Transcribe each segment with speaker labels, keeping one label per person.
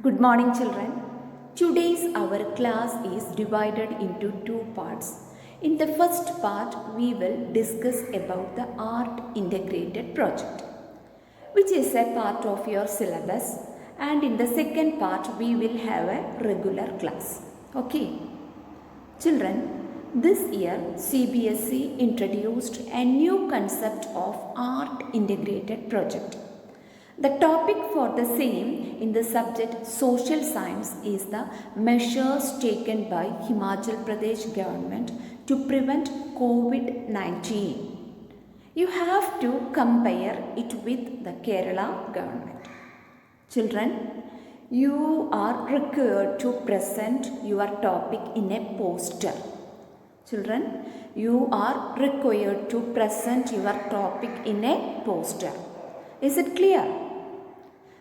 Speaker 1: Good morning, children. Today's our class is divided into two parts. In the first part, we will discuss about the art integrated project, which is a part of your syllabus, and in the second part, we will have a regular class. Okay, children. This year, CBSE introduced a new concept of art integrated project. The topic for the same in the subject social science is the measures taken by Himachal Pradesh government to prevent COVID-19. You have to compare it with the Kerala government. Children, you are required to present your topic in a poster. Children, you are required to present your topic in a poster. Is it clear?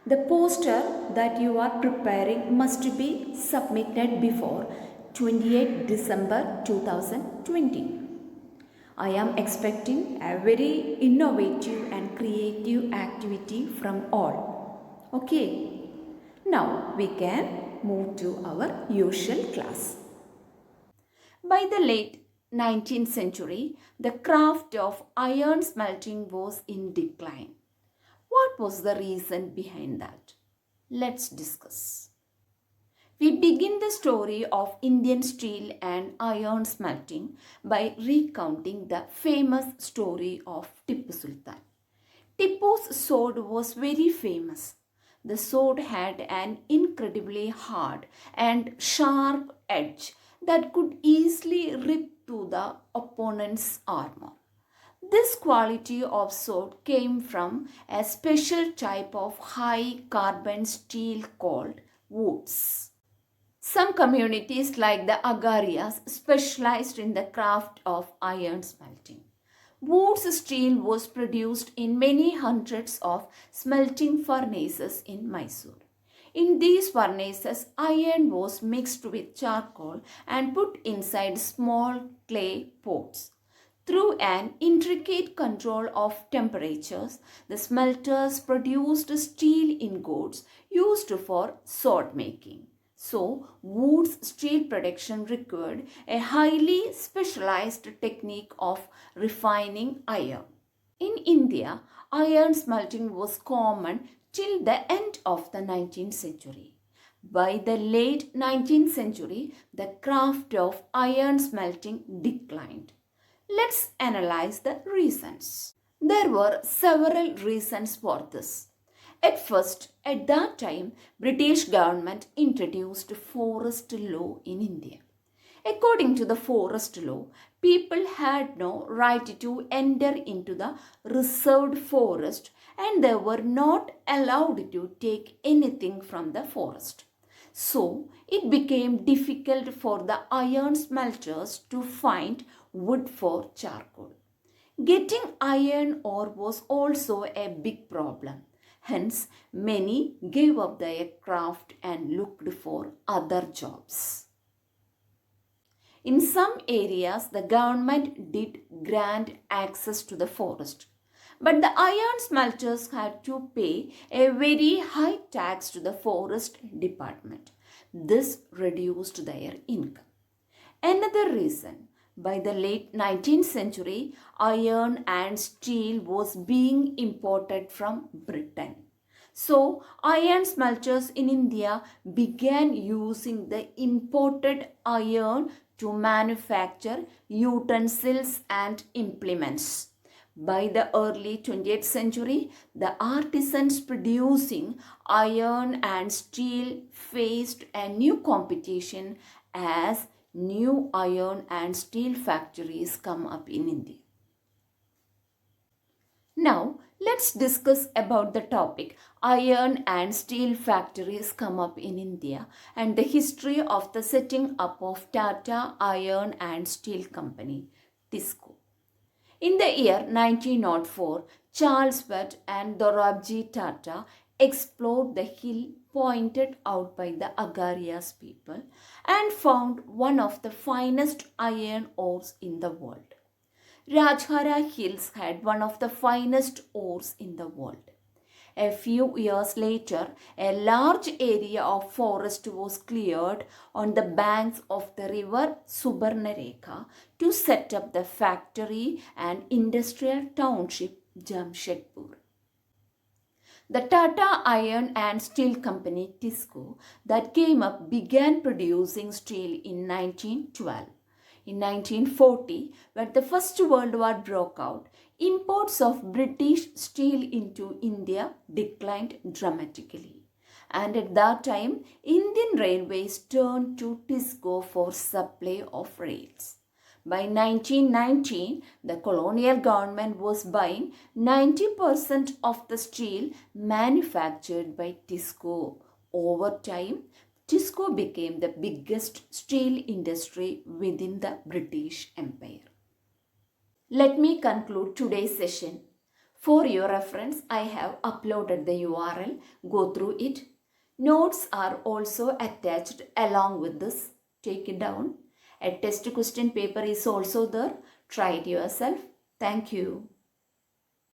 Speaker 1: The poster that you are preparing must be submitted before 28 December 2020. I am expecting a very innovative and creative activity from all. Okay, now we can move to our usual class. By the late 19th century, the craft of iron smelting was in decline. What was the reason behind that? Let's discuss. We begin the story of Indian steel and iron smelting by recounting the famous story of Tipu Sultan. Tipu's sword was very famous. The sword had an incredibly hard and sharp edge that could easily rip through the opponent's armor. This quality of sword came from a special type of high carbon steel called woods. Some communities like the Agarias specialized in the craft of iron smelting. Woods steel was produced in many hundreds of smelting furnaces in Mysore. In these furnaces, iron was mixed with charcoal and put inside small clay pots. Through an intricate control of temperatures, the smelters produced steel ingots used for sword making. So, Wood's steel production required a highly specialized technique of refining iron. In India, iron smelting was common till the end of the 19th century. By the late 19th century, the craft of iron smelting declined. Let's analyze the reasons. There were several reasons for this. At first, at that time, British government introduced forest law in India. According to the forest law, people had no right to enter into the reserved forest and they were not allowed to take anything from the forest. So, it became difficult for the iron smelters to find wood for charcoal. Getting iron ore was also a big problem. Hence, many gave up their craft and looked for other jobs. In some areas, the government did grant access to the forest. But the iron smelters had to pay a very high tax to the forest department. This reduced their income. Another reason, by the late 19th century, iron and steel was being imported from Britain. So, iron smelters in India began using the imported iron to manufacture utensils and implements. By the early 20th century, the artisans producing iron and steel faced a new competition as new iron and steel factories come up in India. Now, let's discuss about the topic iron and steel factories come up in India and the history of the setting up of Tata Iron and Steel Company, TISCO. In the year 1904, Charles Watt and Dorabji Tata explored the hill pointed out by the Agarias people and found one of the finest iron ores in the world. Rajhara Hills had one of the finest ores in the world. A few years later, a large area of forest was cleared on the banks of the river Subarnarekha to set up the factory and industrial township Jamshedpur. The Tata Iron and Steel Company TISCO that came up began producing steel in 1912. In 1940, when the First World War broke out, imports of British steel into India declined dramatically. And at that time, Indian Railways turned to TISCO for supply of rails. By 1919, the colonial government was buying 90% of the steel manufactured by TISCO. Over time, TISCO became the biggest steel industry within the British Empire. Let me conclude today's session. For your reference, I have uploaded the URL. Go through it. Notes are also attached along with this. Take it down. A test question paper is also there. Try it yourself. Thank you.